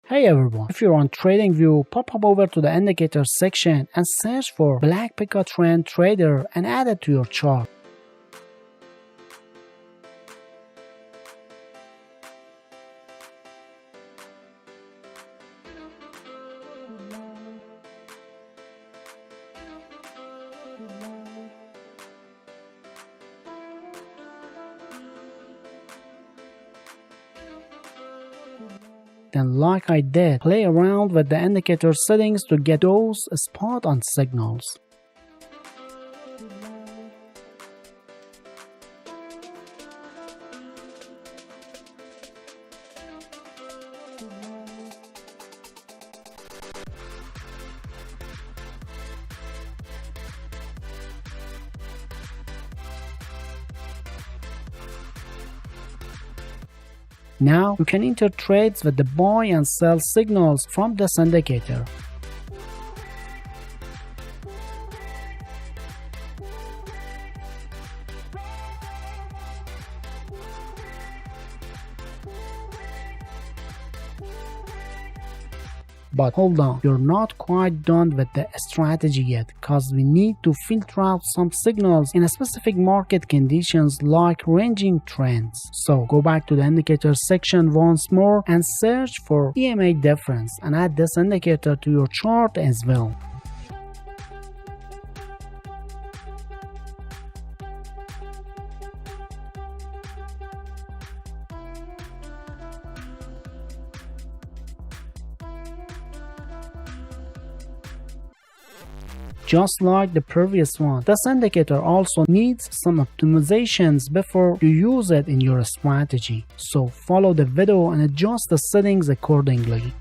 Hey everyone, if you're on TradingView, pop over to the indicator section and search for Black Pika Trend Trader and add it to your chart. Then, like I did, play around with the indicator settings to get those spot on signals. Now, you can enter trades with the buy and sell signals from this indicator. But hold on, you're not quite done with the strategy yet, cause we need to filter out some signals in a specific market conditions like ranging trends. So go back to the indicator section once more and search for EMA difference and add this indicator to your chart as well. Just like the previous one, this indicator also needs some optimizations before you use it in your strategy. So follow the video and adjust the settings accordingly.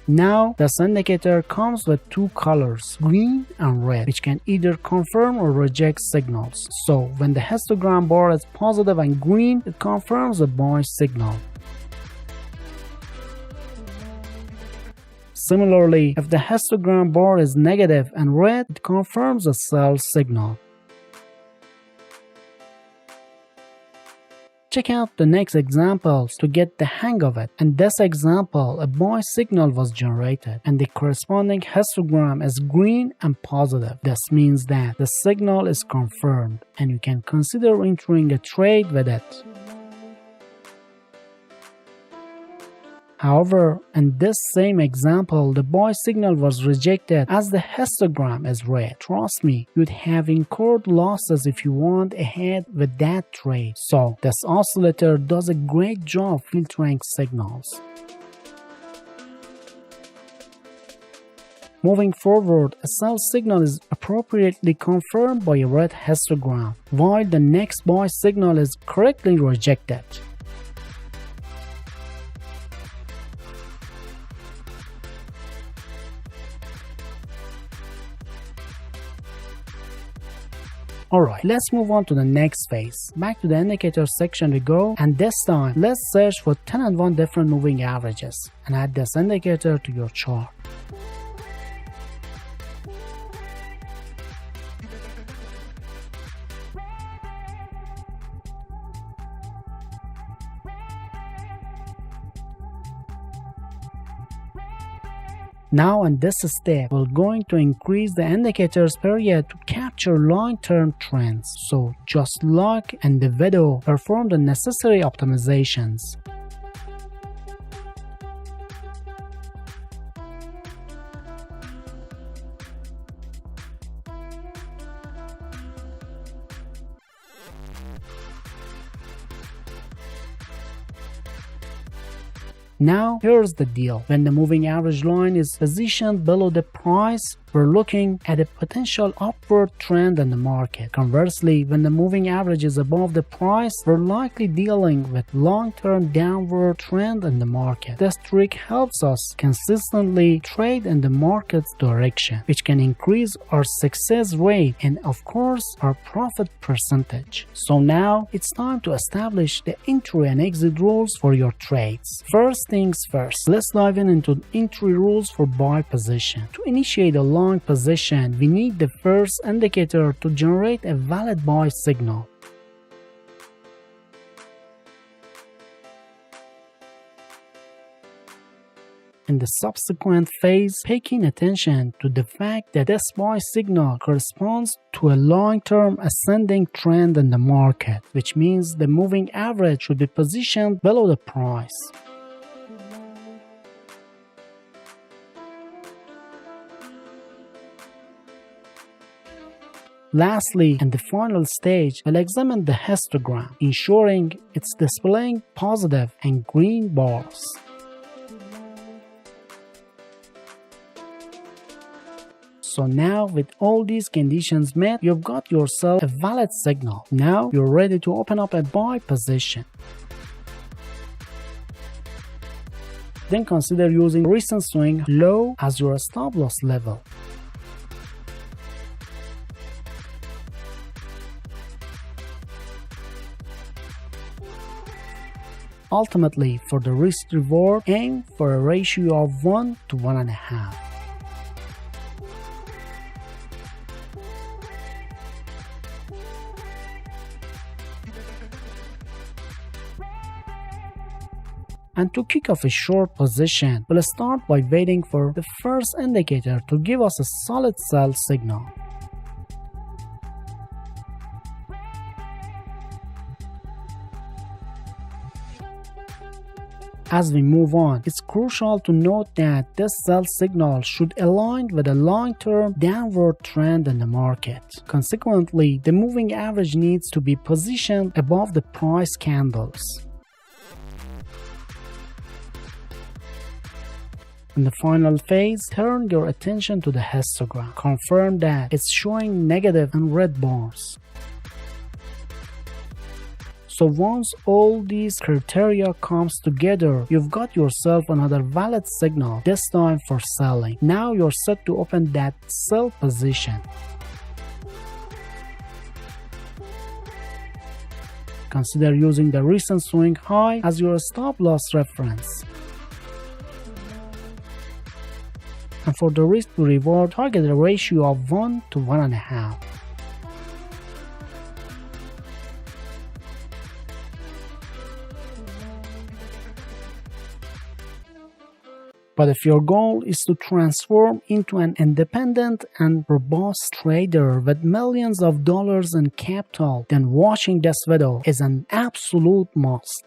Now, this indicator comes with two colors, green and red, which can either confirm or reject signals. So, when the histogram bar is positive and green, it confirms a buy signal. Similarly, if the histogram bar is negative and red, it confirms a sell signal. Check out the next examples to get the hang of it. In this example, a buy signal was generated and the corresponding histogram is green and positive. This means that the signal is confirmed and you can consider entering a trade with it. However, in this same example, the buy signal was rejected as the histogram is red. Trust me, you'd have incurred losses if you went ahead with that trade. So, this oscillator does a great job filtering signals. Moving forward, a sell signal is appropriately confirmed by a red histogram, while the next buy signal is correctly rejected. Alright, let's move on to the next phase. Back to the indicator section we go, and this time let's search for 10 and 1 different moving averages and add this indicator to your chart. Now in this step, we're going to increase the indicator's period to capture long-term trends. So just like in the video, perform the necessary optimizations. Now, here's the deal. When the moving average line is positioned below the price, we're looking at a potential upward trend in the market. Conversely, when the moving average is above the price, we're likely dealing with long-term downward trend in the market. This trick helps us consistently trade in the market's direction, which can increase our success rate and of course our profit percentage. So now it's time to establish the entry and exit rules for your trades. First things first, let's dive into entry rules for buy position. To initiate a long position, we need the first indicator to generate a valid buy signal. In the subsequent phase, paying attention to the fact that this buy signal corresponds to a long-term ascending trend in the market, which means the moving average should be positioned below the price. Lastly, in the final stage, we'll examine the histogram, ensuring it's displaying positive and green bars. So now, with all these conditions met, you've got yourself a valid signal. Now you're ready to open up a buy position. Then consider using recent swing low as your stop loss level. Ultimately, for the risk reward, aim for a ratio of 1 to 1.5. And to kick off a short position, we'll start by waiting for the first indicator to give us a solid sell signal. As we move on, it's crucial to note that this sell signal should align with a long-term downward trend in the market. Consequently, the moving average needs to be positioned above the price candles. In the final phase, turn your attention to the histogram. Confirm that it's showing negative and red bars. So once all these criteria comes together, you've got yourself another valid signal, this time for selling. Now you're set to open that sell position. Consider using the recent swing high as your stop loss reference. And for the risk to reward, target a ratio of 1 to 1.5. But if your goal is to transform into an independent and robust trader with millions of dollars in capital, then watching this video is an absolute must.